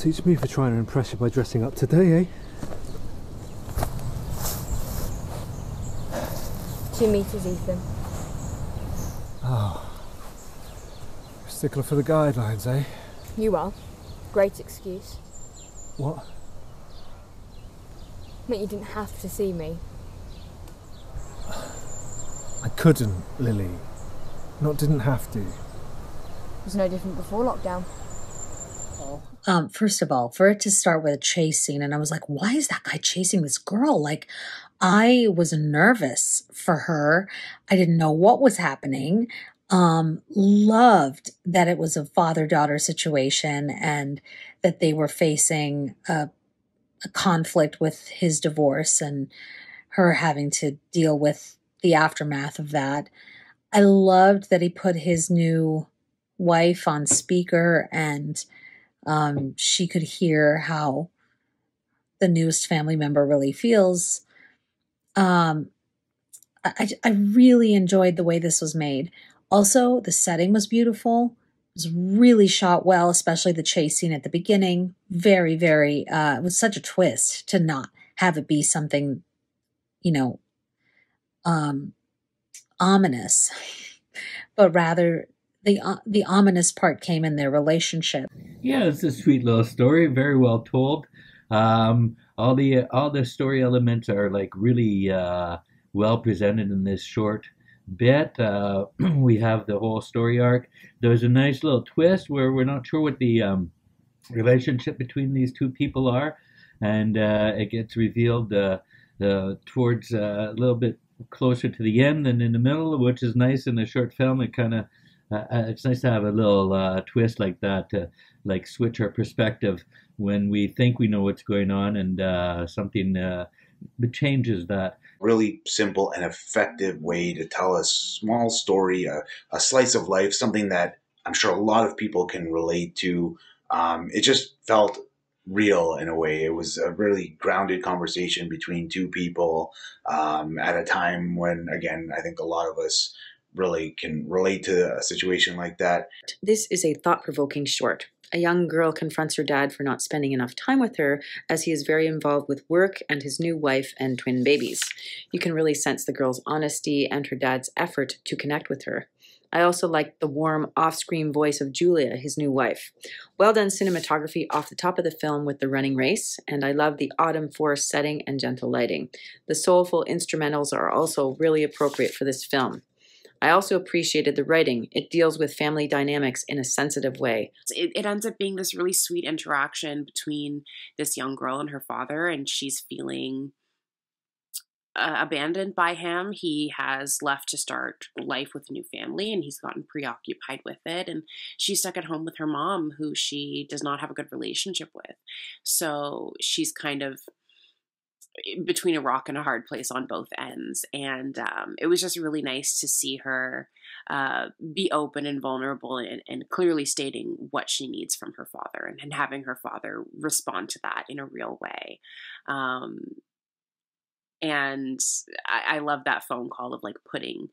Teach me for trying to impress you by dressing up today, eh? 2 meters, Ethan. Oh. Stickler for the guidelines, eh? You are. Great excuse. What? But you didn't have to see me. I couldn't, Lily. Didn't have to. It was no different before lockdown. First of all, for it to start with a chase scene, and I was like, why is that guy chasing this girl? Like, I was nervous for her. I didn't know what was happening. Loved that it was a father-daughter situation and that they were facing a conflict with his divorce and her having to deal with the aftermath of that. I loved that he put his new wife on speaker and she could hear how the newest family member really feels. I really enjoyed the way this was made. Also, the setting was beautiful. It was really shot well, especially the chase scene at the beginning. Very, very, it was such a twist to not have it be something, ominous, but rather the ominous part came in their relationship. Yeah, it's a sweet little story, very well told. All the story elements are like really well presented in this short bit. We have the whole story arc. There's a nice little twist where we're not sure what the relationship between these two people are, and it gets revealed towards a little bit closer to the end than in the middle, which is nice in a short film. It kind of it's nice to have a little twist like that to like switch our perspective when we think we know what's going on, and something changes that. Really simple and effective way to tell a small story, a slice of life, something that I'm sure a lot of people can relate to. It just felt real in a way. It was a really grounded conversation between two people at a time when, again, I think a lot of us really can relate to a situation like that. This is a thought-provoking short. A young girl confronts her dad for not spending enough time with her, as he is very involved with work and his new wife and twin babies. You can really sense the girl's honesty and her dad's effort to connect with her. I also liked the warm off-screen voice of Julia, his new wife. Well done cinematography off the top of the film with the running race, and I love the autumn forest setting and gentle lighting. The soulful instrumentals are also really appropriate for this film. I also appreciated the writing. It deals with family dynamics in a sensitive way. It ends up being this really sweet interaction between this young girl and her father, and she's feeling abandoned by him. He has left to start life with a new family, and he's gotten preoccupied with it. And she's stuck at home with her mom, who she does not have a good relationship with. So she's kind of between a rock and a hard place on both ends. And it was just really nice to see her be open and vulnerable and clearly stating what she needs from her father, and having her father respond to that in a real way. And I love that phone call of like putting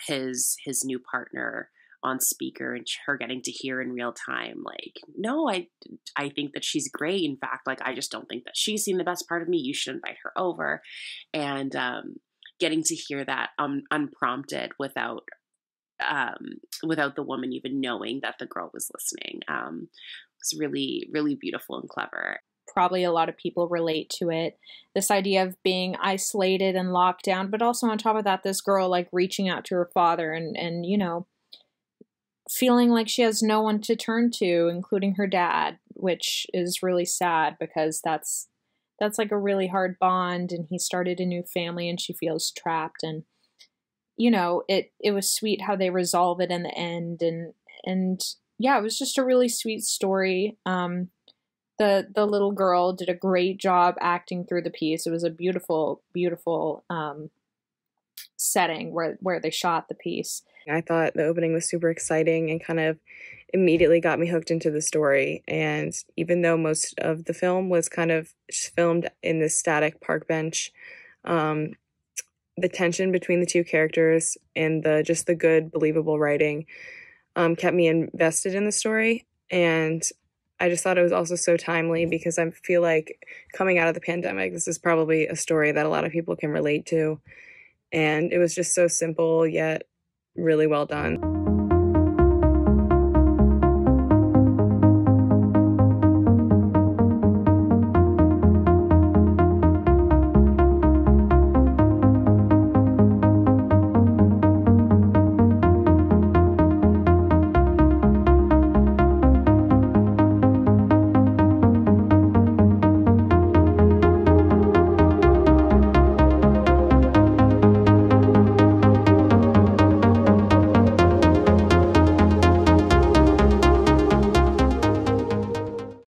his new partner on speaker and her getting to hear in real time, like, no, I think that she's great. In fact, like, I just don't think that she's seen the best part of me. You should invite her over. And getting to hear that unprompted without the woman even knowing that the girl was listening was really, really beautiful and clever. Probably a lot of people relate to it. This idea of being isolated and locked down, but also on top of that, this girl like reaching out to her father and feeling like she has no one to turn to, including her dad, which is really sad because that's like a really hard bond, and he started a new family and she feels trapped. And it was sweet how they resolve it in the end, and yeah, it was just a really sweet story. The little girl did a great job acting through the piece. It was a beautiful setting where they shot the piece. I thought the opening was super exciting and kind of immediately got me hooked into the story. And even though most of the film was kind of filmed in this static park bench, the tension between the two characters and the good, believable writing kept me invested in the story. And I just thought it was also so timely because I feel like coming out of the pandemic, this is probably a story that a lot of people can relate to. And it was just so simple, yet really well done.